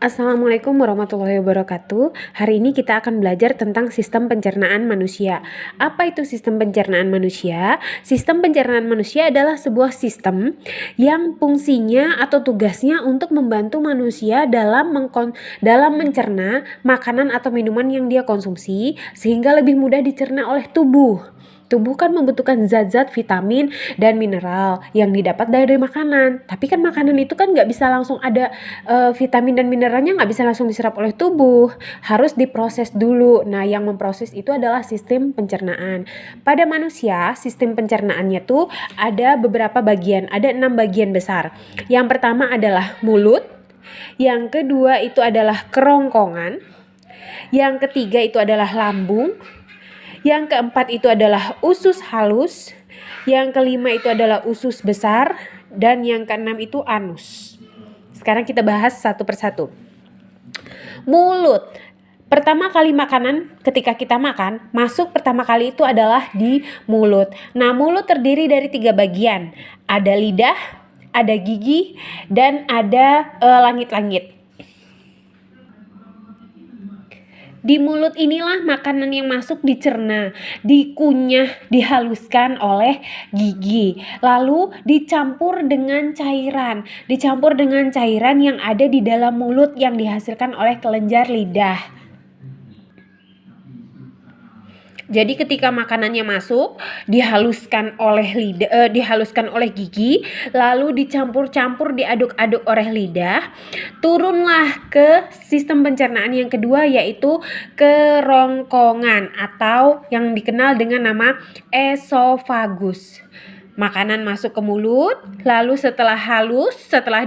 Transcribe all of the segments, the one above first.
Assalamualaikum warahmatullahi wabarakatuh. Hari ini kita akan belajar tentang sistem pencernaan manusia. Apa itu sistem pencernaan manusia? Sistem pencernaan manusia adalah sebuah sistem yang fungsinya atau tugasnya untuk membantu manusia dalam mencerna makanan atau minuman yang dia konsumsi sehingga lebih mudah dicerna oleh tubuh. Tubuh kan membutuhkan zat-zat vitamin dan mineral yang didapat dari makanan. Tapi kan makanan itu kan nggak bisa langsung ada vitamin dan mineralnya nggak bisa langsung diserap oleh tubuh. Harus diproses dulu. Nah, yang memproses itu adalah sistem pencernaan. Pada manusia, sistem pencernaannya tuh ada beberapa bagian. Ada 6 bagian besar. Yang pertama adalah mulut. Yang kedua itu adalah kerongkongan. Yang ketiga itu adalah lambung. Yang keempat itu adalah usus halus. Yang kelima itu adalah usus besar. Dan yang keenam itu anus. Sekarang kita bahas satu persatu. Mulut. Pertama kali makanan ketika kita makan, masuk pertama kali itu adalah di mulut. Nah, mulut terdiri dari 3 bagian. Ada lidah, ada gigi, dan ada langit-langit. Di mulut inilah makanan yang masuk dicerna, dikunyah, dihaluskan oleh gigi. Lalu dicampur dengan cairan yang ada di dalam mulut yang dihasilkan oleh kelenjar lidah. Jadi ketika makanannya masuk, dihaluskan oleh gigi, lalu dicampur-campur, diaduk-aduk oleh lidah, turunlah ke sistem pencernaan yang kedua, yaitu kerongkongan atau yang dikenal dengan nama esofagus. Makanan masuk ke mulut, lalu setelah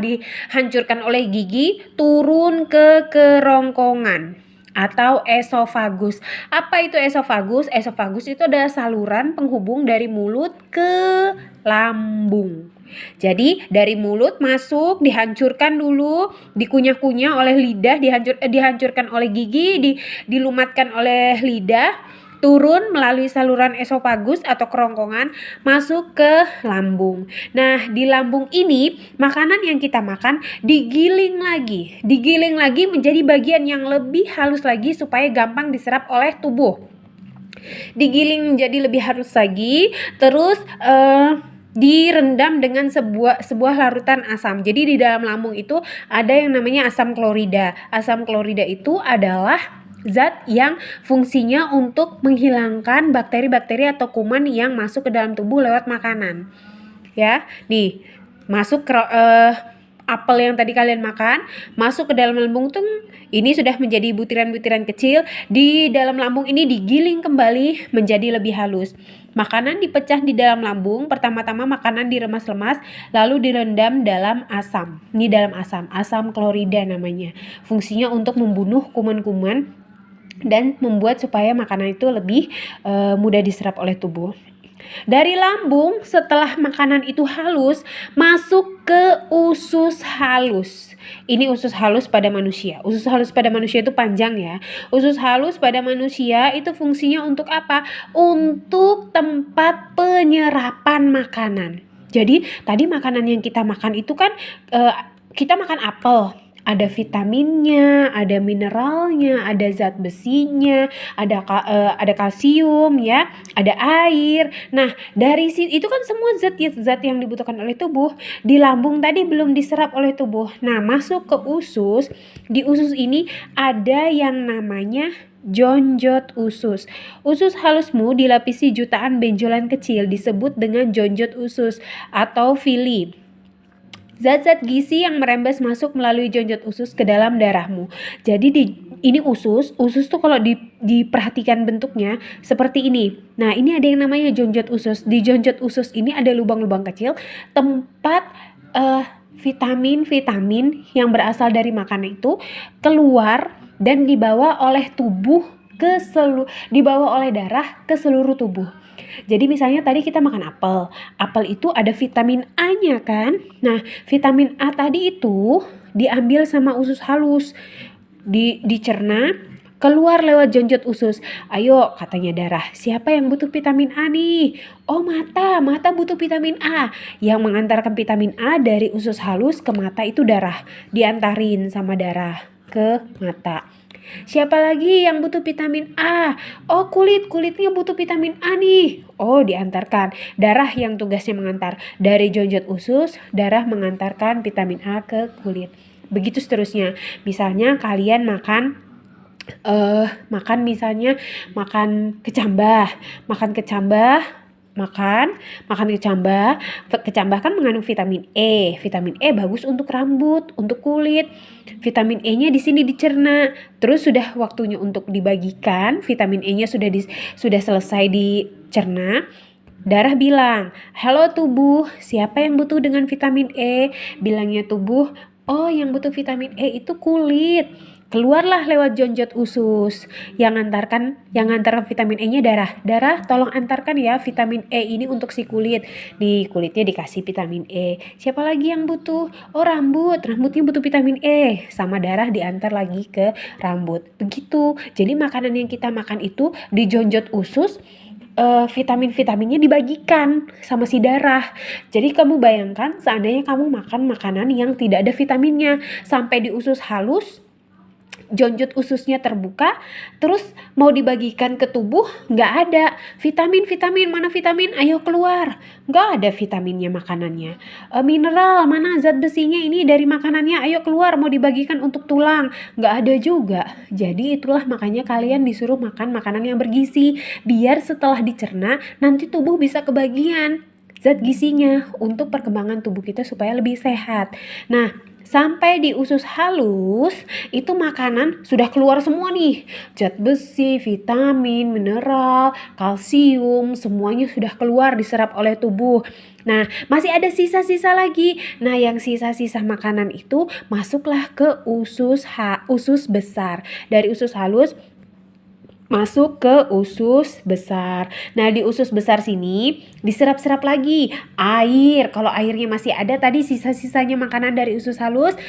dihancurkan oleh gigi, turun ke kerongkongan atau esofagus. Apa itu esofagus? Esofagus itu adalah saluran penghubung dari mulut ke lambung. Jadi dari mulut masuk, dihancurkan dulu, dikunyah-kunyah oleh lidah, dihancurkan oleh gigi, dilumatkan oleh lidah, turun melalui saluran esofagus atau kerongkongan, masuk ke lambung. Nah, di lambung ini makanan yang kita makan digiling lagi menjadi bagian yang lebih halus lagi supaya gampang diserap oleh tubuh. Digiling menjadi lebih halus lagi, terus direndam dengan sebuah larutan asam. Jadi di dalam lambung itu ada yang namanya asam klorida. Asam klorida itu adalah zat yang fungsinya untuk menghilangkan bakteri-bakteri atau kuman yang masuk ke dalam tubuh lewat makanan. Ya, nih masuk apel yang tadi kalian makan, masuk ke dalam lambung tuh, ini sudah menjadi butiran-butiran kecil. Di dalam lambung ini digiling kembali menjadi lebih halus. Makanan dipecah di dalam lambung. Pertama-tama makanan diremas-lemas, lalu direndam dalam asam. Ini dalam asam klorida namanya. Fungsinya untuk membunuh kuman-kuman dan membuat supaya makanan itu lebih mudah diserap oleh tubuh. Dari lambung, setelah makanan itu halus, masuk ke usus halus. Ini usus halus pada manusia. Usus halus pada manusia itu panjang ya. Usus halus pada manusia itu fungsinya untuk apa? Untuk tempat penyerapan makanan. Jadi tadi makanan yang kita makan itu kan kita makan apel. Ada vitaminnya, ada mineralnya, ada zat besinya, ada kalsium ya, ada air. Nah, dari itu kan semua zat yang dibutuhkan oleh tubuh. Di lambung tadi belum diserap oleh tubuh. Nah, masuk ke usus. Di usus ini ada yang namanya jonjot usus. Usus halusmu dilapisi jutaan benjolan kecil disebut dengan jonjot usus atau villi. Zat-zat gizi yang merembes masuk melalui jonjot usus ke dalam darahmu. Jadi ini usus tuh kalau diperhatikan bentuknya seperti ini. Nah, ini ada yang namanya jonjot usus. Di jonjot usus ini ada lubang-lubang kecil tempat vitamin-vitamin yang berasal dari makanan itu keluar dan dibawa oleh darah ke seluruh tubuh. Jadi misalnya tadi kita makan apel. Apel itu ada vitamin A-nya kan? Nah, vitamin A tadi itu diambil sama usus halus. Dicerna, keluar lewat jonjot usus. Ayo, katanya darah, siapa yang butuh vitamin A nih? Oh, mata butuh vitamin A. Yang mengantarkan vitamin A dari usus halus ke mata itu darah. Diantarin sama darah ke mata. Siapa lagi yang butuh vitamin A? Oh, kulitnya butuh vitamin A nih. Oh, diantarkan. Darah yang tugasnya mengantar. Dari jonjot usus, darah mengantarkan vitamin A ke kulit. Begitu seterusnya. Misalnya kalian makan misalnya makan kecambah, kecambah kan mengandung vitamin E. Vitamin E bagus untuk rambut, untuk kulit. Vitamin E-nya di sini dicerna. Terus sudah waktunya untuk dibagikan, vitamin E-nya sudah selesai dicerna. Darah bilang, "Halo tubuh, siapa yang butuh dengan vitamin E?" Bilangnya tubuh, "Oh, yang butuh vitamin E itu kulit." Keluarlah lewat jonjot usus. Yang antarkan vitamin E-nya darah. Darah, tolong antarkan ya vitamin E ini untuk si kulit. Di kulitnya dikasih vitamin E. Siapa lagi yang butuh? Oh, rambutnya butuh vitamin E. Sama darah diantar lagi ke rambut. Begitu. Jadi makanan yang kita makan itu di jonjot usus, vitamin-vitaminnya dibagikan sama si darah. Jadi kamu bayangkan seandainya kamu makan makanan yang tidak ada vitaminnya, sampai di usus halus, jonjot ususnya terbuka, terus mau dibagikan ke tubuh, nggak ada vitamin, mana vitamin, ayo keluar, nggak ada vitaminnya makanannya. Mineral, mana zat besinya ini dari makanannya, ayo keluar, mau dibagikan untuk tulang, nggak ada juga. Jadi itulah makanya kalian disuruh makan makanan yang bergizi, biar setelah dicerna nanti tubuh bisa kebagian zat gizinya untuk perkembangan tubuh kita supaya lebih sehat. Nah, sampai di usus halus itu makanan sudah keluar semua nih. Zat besi, vitamin, mineral, kalsium, semuanya sudah keluar diserap oleh tubuh. Nah, masih ada sisa-sisa lagi. Nah, yang sisa-sisa makanan itu masuklah ke usus besar. Dari usus halus masuk ke usus besar. Nah, di usus besar sini diserap-serap lagi air. Kalau airnya masih ada, tadi sisa-sisanya makanan dari usus halus,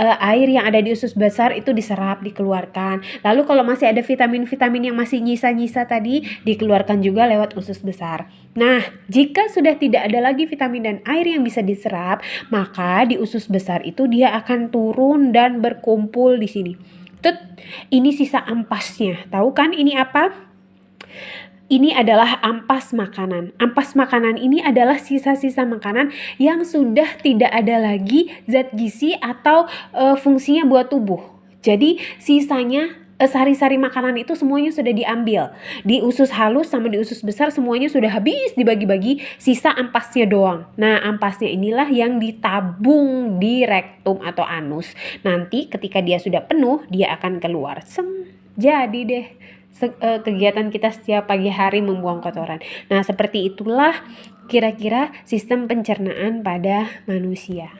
air yang ada di usus besar itu diserap, dikeluarkan. Lalu kalau masih ada vitamin-vitamin yang masih nyisa-nyisa tadi, dikeluarkan juga lewat usus besar. Nah, jika sudah tidak ada lagi vitamin dan air yang bisa diserap, maka di usus besar itu dia akan turun dan berkumpul di sini. Ini sisa ampasnya. Tahu kan ini apa? Ini adalah ampas makanan. Ampas makanan ini adalah sisa-sisa makanan yang sudah tidak ada lagi zat gizi atau fungsinya buat tubuh. Jadi sisanya sari-sari makanan itu semuanya sudah diambil. Di usus halus sama di usus besar semuanya sudah habis dibagi-bagi, sisa ampasnya doang. Nah, ampasnya inilah yang ditabung di rektum atau anus. Nanti ketika dia sudah penuh, dia akan keluar. Jadi deh kegiatan kita setiap pagi hari membuang kotoran. Nah, seperti itulah kira-kira sistem pencernaan pada manusia.